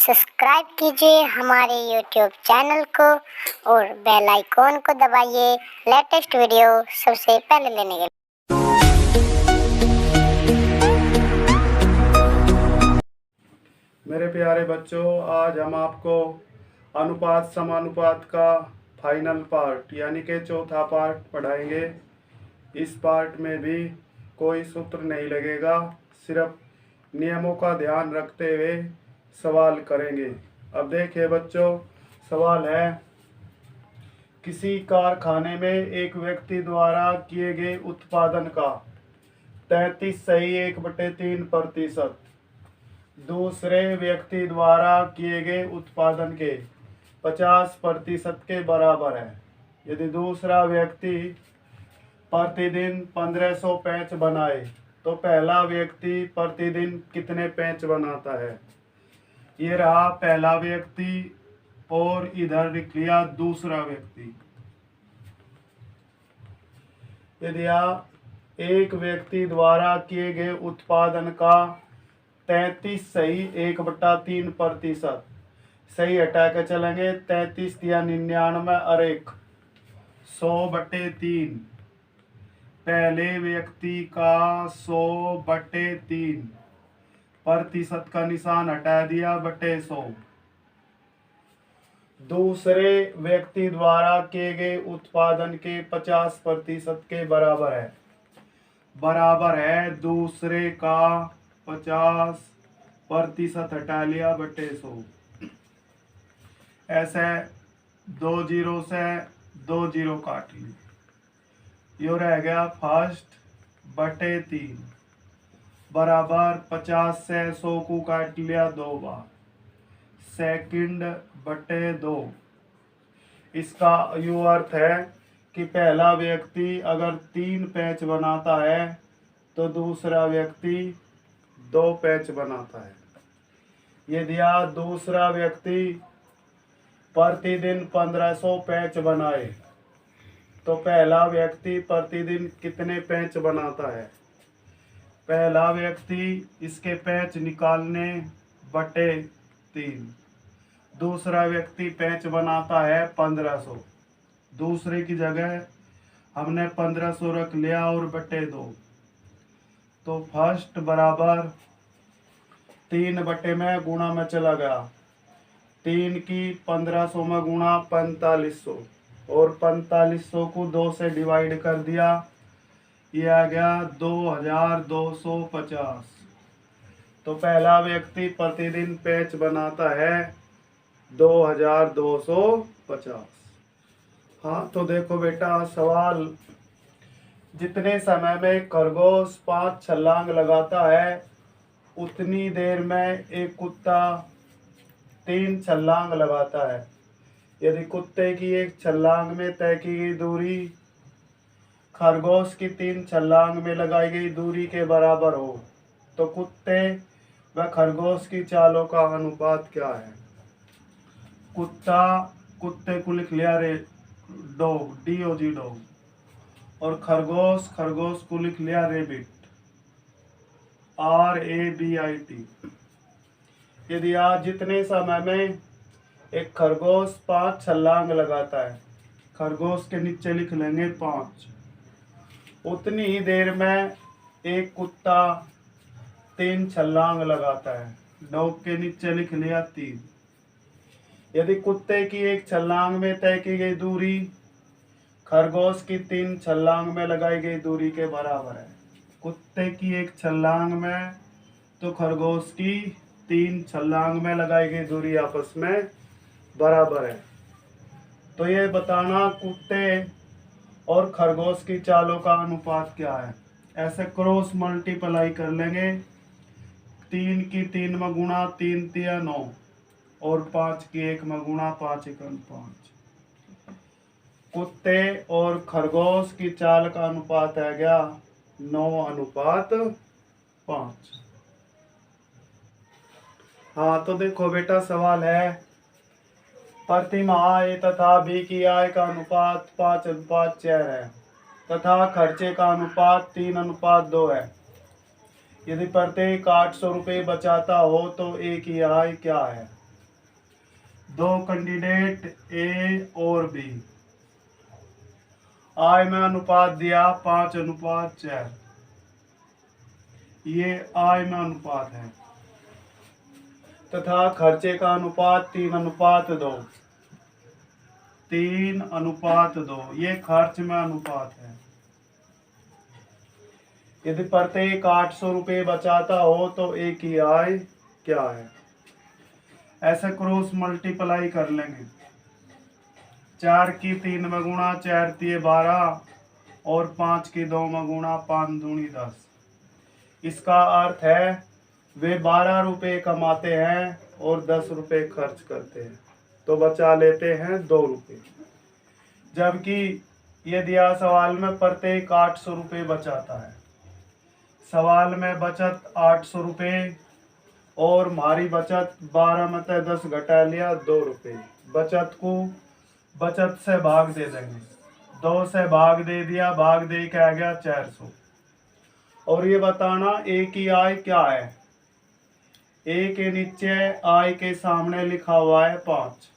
Subscribe कीजिए हमारे YouTube channel को और बेल आइकॉन को दबाइए लेटेस्ट वीडियो सबसे पहले लेने के लिए। मेरे प्यारे बच्चों, आज हम आपको अनुपात समानुपात का फाइनल पार्ट यानी कि चौथा पार्ट पढ़ाएंगे। इस पार्ट में भी कोई सूत्र नहीं लगेगा, सिर्फ नियमों का ध्यान रखते हुए सवाल करेंगे। अब देखिए बच्चों, सवाल है, किसी कारखाने में एक व्यक्ति द्वारा किए गए उत्पादन का 33 सही 1/3% दूसरे व्यक्ति द्वारा किए गए उत्पादन के 50% के बराबर है। यदि दूसरा व्यक्ति प्रतिदिन 1500 पैंच बनाए तो पहला व्यक्ति प्रतिदिन कितने पैंच बनाता है। ये रहा पहला व्यक्ति और इधर लिख लिया दूसरा व्यक्ति। यदि एक व्यक्ति द्वारा किए गए उत्पादन का 33 सही 1/3% सही हटा के चलेंगे। 33 या 99 और 1 100/3 पहले व्यक्ति का 100/3 प्रतिशत का निशान हटा दिया बटे 100 दूसरे व्यक्ति द्वारा किए गए उत्पादन के 50% के बराबर है दूसरे का 50% हटा लिया बटे 100। ऐसे 2 जीरो से 2 जीरो काट ली, यो रह गया 1/3 बराबर 50 से 100 को काट लिया 2 बार, 2/2। इसका यो अर्थ है कि पहला व्यक्ति अगर 3 पैंच बनाता है तो दूसरा व्यक्ति 2 पैंच बनाता है। यदि दूसरा व्यक्ति प्रतिदिन 1500 पैंच बनाए तो पहला व्यक्ति प्रतिदिन कितने पैंच बनाता है। पहला व्यक्ति इसके पैंच निकालने बटे 3, दूसरा व्यक्ति पैंच बनाता है 1500, दूसरे की जगह हमने 1500 रख लिया और बटे 2, तो फर्स्ट बराबर 3 बटे में गुणा में चला गया, 3 की 1500 में गुणा 4500 और 4500 को 2 से डिवाइड कर दिया, ये आ गया 2250। तो पहला व्यक्ति प्रतिदिन पैंच बनाता है 2250। हाँ तो देखो बेटा, सवाल, जितने समय में खरगोश 5 छलांग लगाता है उतनी देर में एक कुत्ता 3 छलांग लगाता है। यदि कुत्ते की एक छलांग में तय की गई दूरी खरगोश की 3 छलांग में लगाई गई दूरी के बराबर हो तो कुत्ते व खरगोश की चालों का अनुपात क्या है। कुत्ते को लिख लिया डॉग, DOG डॉग, और खरगोश को लिख लिया रेबिट, RABIT। यदि जितने समय में एक खरगोश 5 छलांग लगाता है, खरगोश के नीचे लिख लेंगे 5, उतनी ही देर में एक कुत्ता 3 छलांग लगाता है, डॉग के नीचे लिख लिया 3। यदि कुत्ते की एक छलांग में तय की गई दूरी खरगोश की 3 छलांग में लगाई गई दूरी के बराबर है, कुत्ते की एक छलांग में तो खरगोश की 3 छलांग में लगाई गई दूरी आपस में बराबर है, तो ये बताना कुत्ते और खरगोश की चालों का अनुपात क्या है। ऐसे क्रॉस मल्टीप्लाई कर लेंगे, 3 की 3 में गुणा 3 तिया 9 और 5 की 1 में गुणा 5 एकम 5। कुत्ते और खरगोश की चाल का अनुपात आ गया 9:5। हाँ तो देखो बेटा, सवाल है, प्रति माह आय तथा बी की आय का अनुपात 5:4 है तथा खर्चे का अनुपात 3:2 है। यदि प्रत्येक 800 रुपये बचाता हो तो ए की आय क्या है। दो कैंडिडेट ए और बी। आय में अनुपात दिया 5:4। ये आय में अनुपात है। तथा खर्चे का अनुपात 3:2। 3:2 ये खर्च में अनुपात है। यदि प्रत्येक 800 रुपये बचाता हो तो एक की आय क्या है? ऐसे क्रॉस मल्टीप्लाई कर लेंगे। 4 की 3 में गुणा, 4 तिये 12 और 5 की 2 में गुणा, 5 दूनी 10। इसका अर्थ है वे 12 रुपये कमाते हैं और 10 रुपये खर्च करते हैं, तो बचा लेते हैं 2 रुपये। जबकि ये दिया सवाल में प्रत्येक 800 रुपये बचाता है। सवाल में बचत 800 रुपये और हमारी बचत 12 में से 10 घटा लिया 2 रुपये। बचत को बचत से भाग दे देंगे। 2 से भाग दे दिया, भाग दे के आ गया 400। और ये बताना ए की आय क्या है? ए के नीचे आय के सामने लिखा हुआ है 5।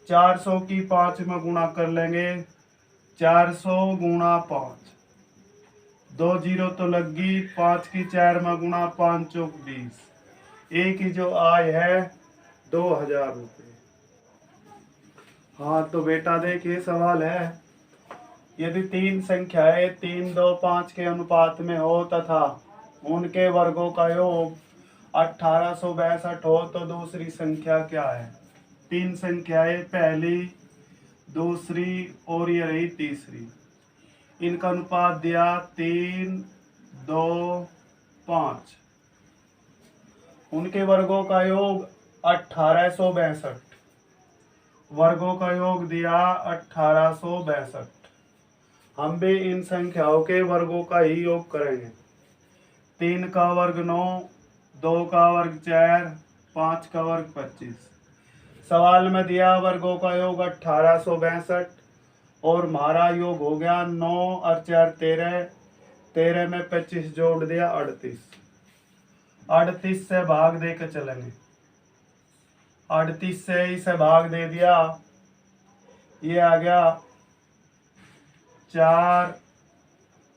400 की 5 में गुणा कर लेंगे। 400 गुणा 5, 2 जीरो तो लगी। 5 की 4 में गुणा, 5 चौक 20। ए की जो आय है 2000 रुपये। हाँ तो बेटा देखिए सवाल है, यदि 3 संख्याएं 3, 2, 5 के अनुपात में हो तथा उनके वर्गों का योग 1862 हो तो दूसरी संख्या क्या है? 3 संख्याएं, पहली, दूसरी और ये रही तीसरी। इनका अनुपात दिया 3, 2, 5। उनके वर्गों का योग 1862। वर्गों का योग दिया 1862। हम भी इन संख्याओं के वर्गों का ही योग करेंगे। 3 का वर्ग 9, 2 का वर्ग 4, 5 का वर्ग 25। सवाल में दिया वर्गों का योग 1862 और हमारा योग हो गया 9 और 4 13। 13 में 25 जोड़ दिया 38। 38 से भाग दे के चलेंगे। 38 से इसे भाग दे दिया, ये आ गया 4,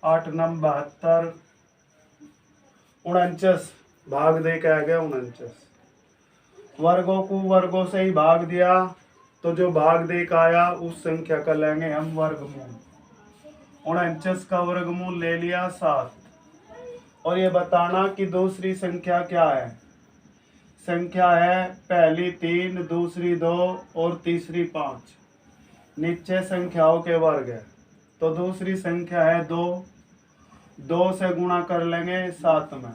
8 9 72, 49 भाग दे के आ गया 49। वर्गों को वर्गों से ही भाग दिया तो जो भाग दे का आया उस संख्या का लेंगे हम वर्गमूल। 49 का वर्गमूल ले लिया 7। और ये बताना कि दूसरी संख्या क्या है? संख्या है पहली 3, दूसरी 2 और तीसरी 5। नीचे संख्याओं के वर्ग है तो दूसरी संख्या है 2। 2 से गुणा कर लेंगे 7 में।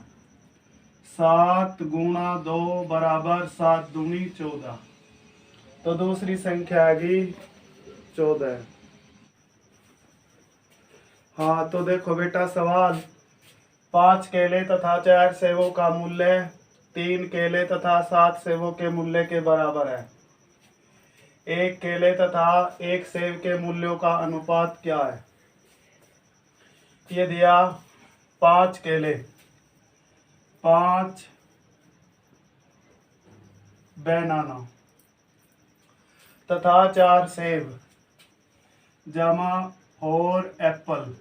7 गुणा 2 बराबर 7 दूनी 14। तो दूसरी संख्या आ गई 14। हाँ तो देखो बेटा सवाल, 5 केले तथा 4 सेवों का मूल्य 3 केले तथा 7 सेवों के मूल्य के बराबर है। 1 केले तथा 1 सेव के मूल्यों का अनुपात क्या है? ये दिया 5 केले, 5 बनाना तथा 4 सेब जमा और एप्पल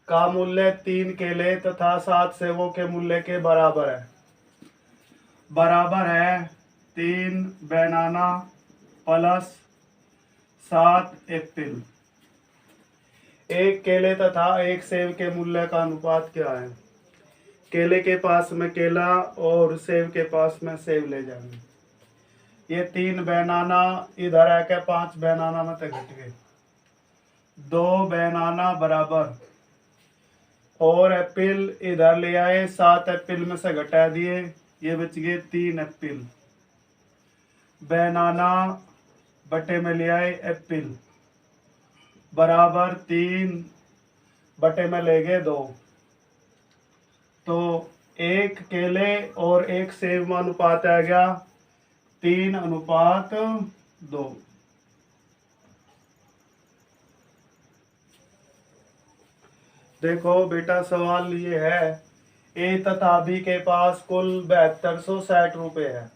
का मूल्य 3 केले तथा 7 सेवों के मूल्य के बराबर है। बराबर है 3 बनाना प्लस 7 एप्पल। 1 केले तथा 1 सेब के मूल्य का अनुपात क्या है? केले के पास में केला और सेब के पास में सेब ले जाएंगे। ये 3 बनाना इधर आके 5 बनाना में तक घट गए। 2 बनाना बराबर और एप्पल इधर ले आए, 7 एप्पल में से घटा दिए, ये बच गए 3 एप्पल। बनाना बटे में ले आए एप्पल बराबर 3 बटे में ले गए 2। तो 1 केले और 1 सेब में अनुपात आ गया 3:2। देखो बेटा सवाल ये है, ए तथा बी के पास कुल 7260 रुपये है।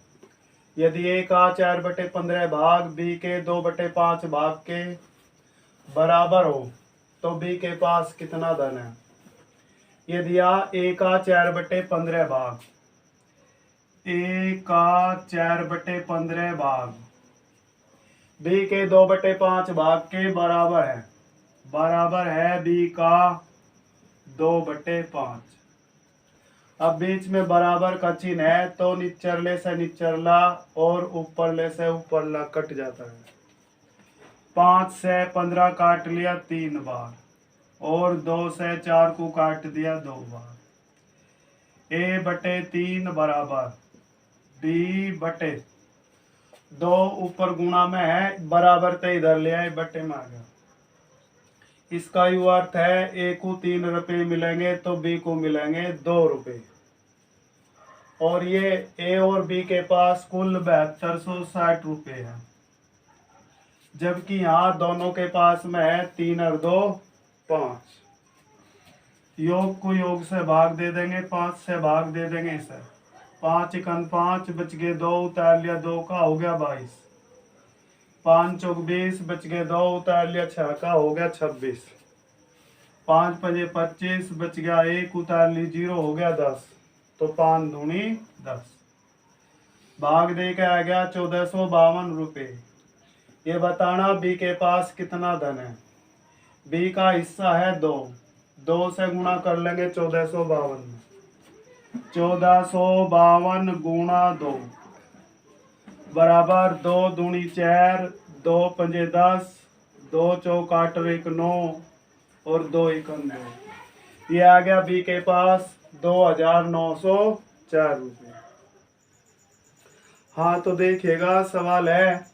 यदि ए का 4/15 भाग बी के 2/5 भाग के बराबर हो तो बी के पास कितना धन है। यदि ए का 4/15 भाग, ए का 4/15 भाग बी के 2/5 भाग के बराबर है बी का 2/5। अब बीच में बराबर का चिन्ह है तो निचरले से निचरला और ऊपरले से ऊपरला कट जाता है। 5 से 15 काट लिया 3 बार और 2 से 4 को काट दिया 2 बार। A/3 बराबर B/2 ऊपर गुणा में है, बराबर तो इधर ले आए, बटे में आ गया। इसका यू अर्थ है ए को 3 रुपए मिलेंगे तो बी को मिलेंगे 2 रुपए। और ये ए और बी के पास कुल 7260 रुपए है, जबकि यहाँ दोनों के पास में है 3 और 2 5। योग को योग से भाग दे देंगे, 5 से भाग दे देंगे इसे। 5 एकन 5 बच गए 2, उतार लिया 2 का हो गया 22। 5 चौक 20 बच गए 2, उतार लिया 6 का हो गया 26। 5 पंजे 25 बच गया 1, उतार ली 0 हो गया 10। तो 5 दूनी 10। भाग दे के आ गया 1452 रुपये। ये बताना बी के पास कितना धन है। बी का हिस्सा है 2, 2 से गुणा कर लेंगे 1452 में। 1452 गुणा 2 बराबर 2 दूनी 4, 2 पंजे 10, 2 चौक 8 और 1 9 और 2 एकम 2। ये आ गया बी के पास 2904 रुपये। हाँ तो देखिएगा सवाल है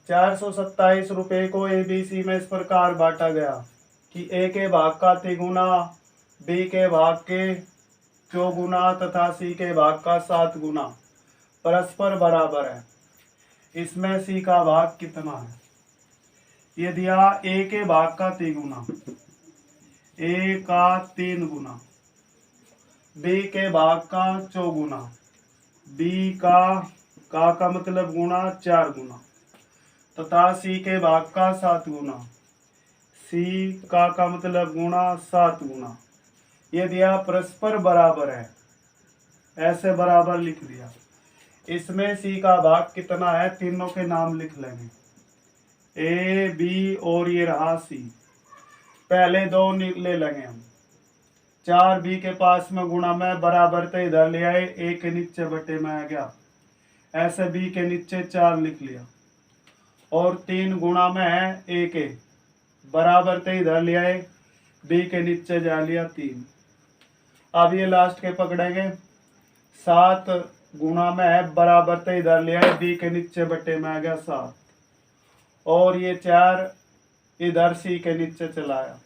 427 रुपये को ABC में इस प्रकार बांटा गया कि ए के भाग का तिगुना, बी के भाग के चौगुना तथा सी के भाग का 7 गुना परस्पर बराबर है। इसमें सी का भाग कितना है। ये दिया ए के भाग का तिगुना, ए का 3 गुना, बी के भाग का चौगुना, बी का मतलब गुना 4 गुना तथा सी के भाग का 7 गुना, सी का मतलब गुना 7 गुना। ये दिया परस्पर बराबर है, ऐसे बराबर लिख दिया। इसमें सी का भाग कितना है, तीनों के नाम लिख लेंगे, ए बी और ये रहा सी। पहले 2 ले लेंगे हम। 4 बी के पास में गुणा में बराबर तो इधर ले आए, ए के नीचे बटे में आ गया, ऐसे बी के नीचे 4 लिख लिया। और 3 गुणा में है ए के बराबर तो इधर ले आए, बी के नीचे जा लिया 3। अब ये लास्ट के पकड़ेंगे। 7 गुणा में है बराबर तो इधर ले आए, बी के नीचे बटे में आ गया 7। और ये 4 इधर सी के नीचे चलाया।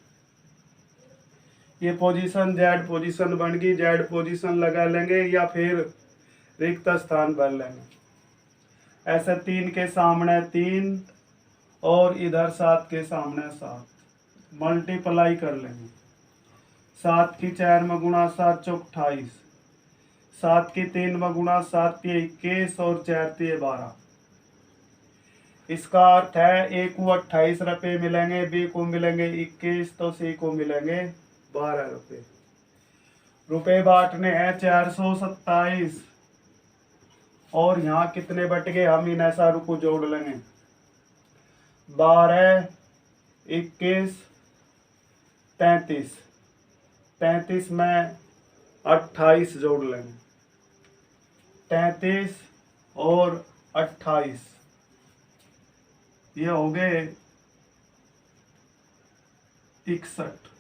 ये पोजीशन जेड पोजीशन बन गई, जेड पोजीशन लगा लेंगे या फिर रिक्त स्थान भर लेंगे। ऐसे 3 के सामने 3 और इधर 7 के सामने 7 मल्टीप्लाई कर लेंगे। 7 की 4 में गुणा 7 चौक 28, 7 की 3 में गुणा 7 21 और 4 12। इसका अर्थ है ए को 28 रुपये मिलेंगे, बी को मिलेंगे 21 तो सी को मिलेंगे 12 रुपये। रुपये बांटने हैं 427 और यहाँ कितने बट गए, हम इन ऐसा रुको जोड़ लेंगे। 12 21 33, 33 में 28 जोड़ लेंगे। 33 और 28 ये हो गए 61।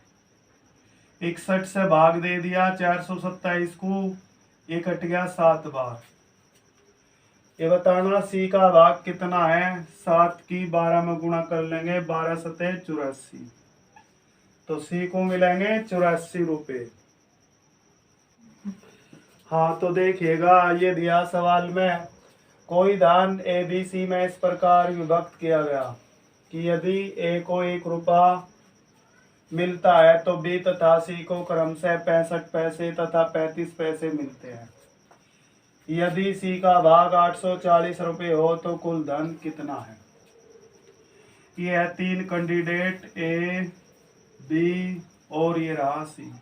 61 से भाग दे दिया 427 को, ये कट गया 7 बार। ये बताना सी का भाग कितना है। 7 की 12 में गुणा कर लेंगे, 12 सते 84, तो सी को मिलेंगे 84 रुपये। हाँ तो देखिएगा ये दिया सवाल में कोई धन ABC में इस प्रकार विभक्त किया गया कि यदि ए को 1 रुपया मिलता है तो बी तथा सी को क्रमशः 65 पैसे तथा 35 पैसे मिलते हैं। यदि सी का भाग 840 रुपये हो तो कुल धन कितना है। ये है 3 कैंडिडेट ए, बी और ये रहा सी।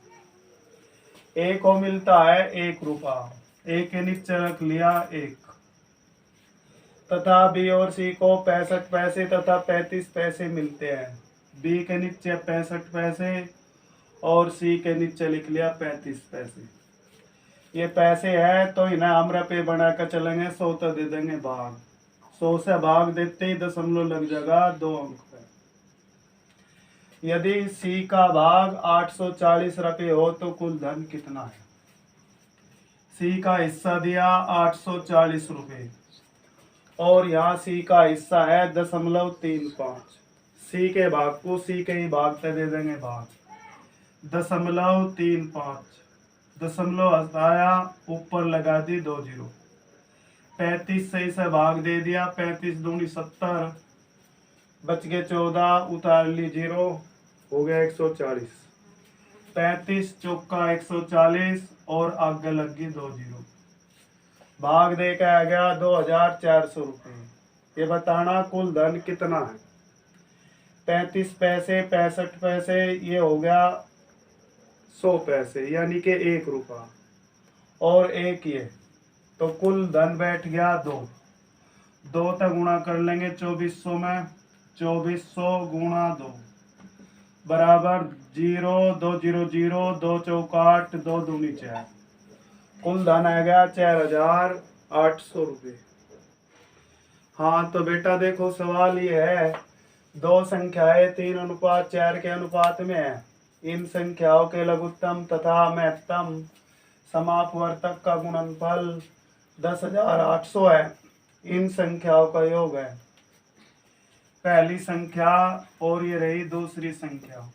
ए को मिलता है 1 रुपया, ए के नीचे रख लिया 1, तथा बी और सी को 65 पैसे तथा 35 पैसे मिलते हैं। बी के नीचे 65 पैसे और सी के नीचे लिख लिया 35 पैसे। ये पैसे है तो इन्हें हम रुपये बनाकर चलेंगे, 100 तो दे देंगे भाग, 100 से भाग देते ही दशमलव लग जाएगा 2 अंक पे। यदि सी का भाग 840 रुपये हो तो कुल धन कितना है। सी का हिस्सा दिया 840 रुपये और यहाँ सी का हिस्सा है 0.35। सी के भाग को सी के ही भाग पे दे देंगे भाग, 0.35, दशमलव हटाया ऊपर लगा दी 2 जीरो। 35 सही से भाग दे दिया, 35 दूनी 70, बच गए 14, उतार ली 0, हो गया 140। 35 चौका 140 और आगे लग गई 2 जीरो। भाग दे के आ गया 2400 रुपये। ये बताना कुल धन कितना है। 35 पैसे 65 पैसे ये हो गया 100 पैसे यानी कि 1 रुपया और 1 ये, तो कुल धन बैठ गया 2। 2 तक गुणा कर लेंगे 2400 में, 2400 गुणा 2 बराबर 0, 2 0 0, 2 चौका 8, 2 दूनी 4। कुल धन आ गया 4800 रुपये। हाँ तो बेटा देखो सवाल ये है, 2 संख्याएं 3:4 के अनुपात में है। इन संख्याओं के लघुत्तम तथा महत्तम समापवर्तक का गुणनफल 10,800 है। इन संख्याओं का योग है पहली संख्या और ये रही दूसरी संख्या।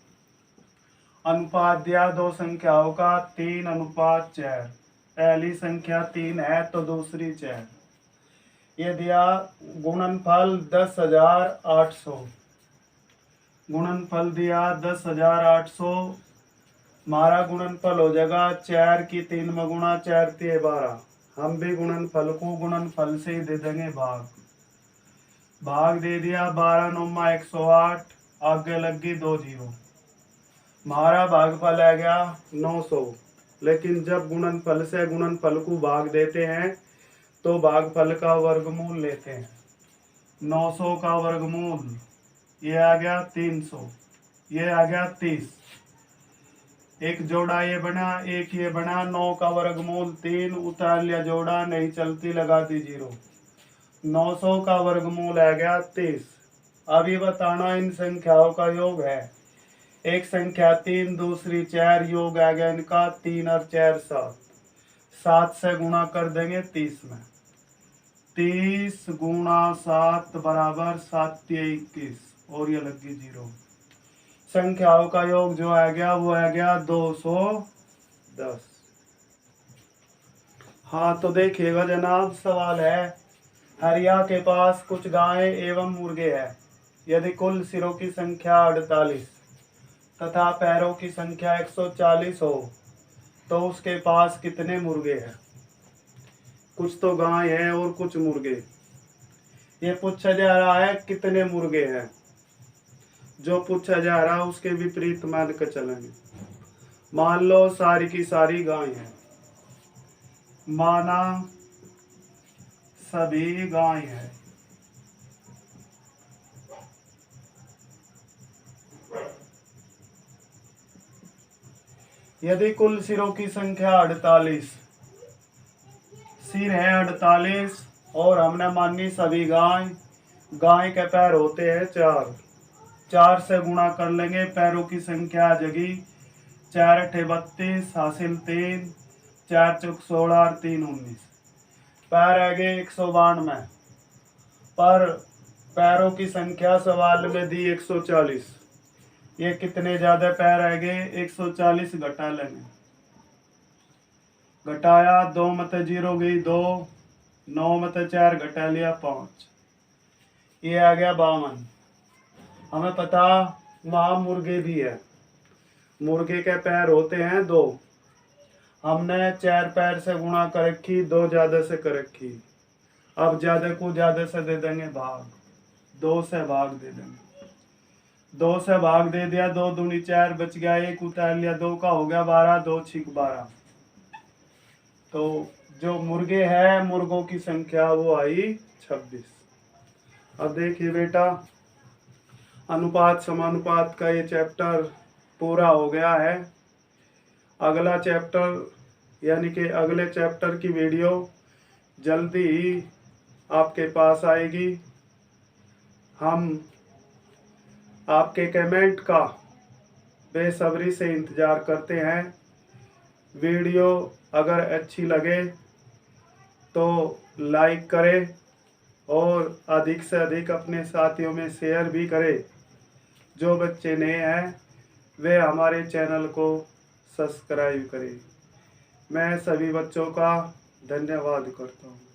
अनुपात दिया 2 संख्याओं का 3:4। पहली संख्या 3 है तो दूसरी 4। ये दिया गुणनफल 10,800। गुणनफल दिया 10,800। हमारा गुणनफल हो जाएगा 4 की 3 में गुणा, 4 3 12। हम भी गुणनफल को गुणनफल से ही दे देंगे भाग। भाग दे दिया 12 9 108, आगे लग गई 2 जीरो। हमारा भागफल आ गया 900। लेकिन जब गुणनफल से गुणनफल को भाग देते हैं तो भागफल का वर्गमूल लेते हैं। 900 का वर्गमूल ये आ गया 300, ये आ गया 30। एक जोड़ा ये बना, एक ये बना, 9 का वर्गमूल 3, उतार लिया जोड़ा, नहीं चलती लगा दी 0। 900 का वर्गमूल आ गया 30। अब ये बताना इन संख्याओं का योग है। एक संख्या 3 दूसरी 4, योग आ गया इनका 3 और 4 7। 7 से गुणा कर देंगे 30 में। 30 गुणा 7 बराबर 7 21 और ये लग गई 0। संख्याओं का योग जो आ गया वो आ गया 210। हाँ तो देखिएगा जनाब, सवाल है हरिया के पास कुछ गायें एवं मुर्गे हैं। यदि कुल सिरों की संख्या 48 तथा पैरों की संख्या 140 हो तो उसके पास कितने मुर्गे हैं। कुछ तो गाय है और कुछ मुर्गे। ये पूछा जा रहा है कितने मुर्गे हैं। जो पूछा जा रहा है उसके विपरीत मान कर चलेंगे। मान लो सारी की सारी गाय हैं, माना सभी गाय हैं। यदि कुल सिरों की संख्या 48, सिर है 48 और हमने मानी सभी गाय। गाय के पैर होते हैं 4। 4 से गुणा कर लेंगे, पैरों की संख्या जगी 4 8 32 हासिल 3, 4 चौक 16 और 3 19। पैर आ गए 192 पर पैरों की संख्या सवाल में दी 140। ये कितने ज्यादा पैर आ गए, 140 घटा लेंगे। घटाया 2 में 0 गई 2, 9 में 4 घटा लिया 5, ये आ गया 52। हमें पता वहाँ मुर्गे भी है। मुर्गे के पैर होते हैं 2। हमने 4 पैर से गुणा कर रखी, 2 ज्यादा से कर रखी। अब ज्यादा को ज्यादा से दे देंगे भाग, 2 से भाग दे देंगे, 2 से भाग दे दिया, 2 दूनी 4 बच गया, 1 उतार लिया, 2 का हो गया 12, 2 छिक 12। तो जो मुर्गे हैं, मुर्गों की संख्या वो आई 26। अब देखिए बेटा, अनुपात समानुपात का ये चैप्टर पूरा हो गया है। अगला चैप्टर यानी कि अगले चैप्टर की वीडियो जल्दी ही आपके पास आएगी। हम आपके कमेंट का बेसब्री से इंतज़ार करते हैं। वीडियो अगर अच्छी लगे तो लाइक करें और अधिक से अधिक अपने साथियों में शेयर भी करें। जो बच्चे नए हैं वे हमारे चैनल को सब्सक्राइब करें। मैं सभी बच्चों का धन्यवाद करता हूँ।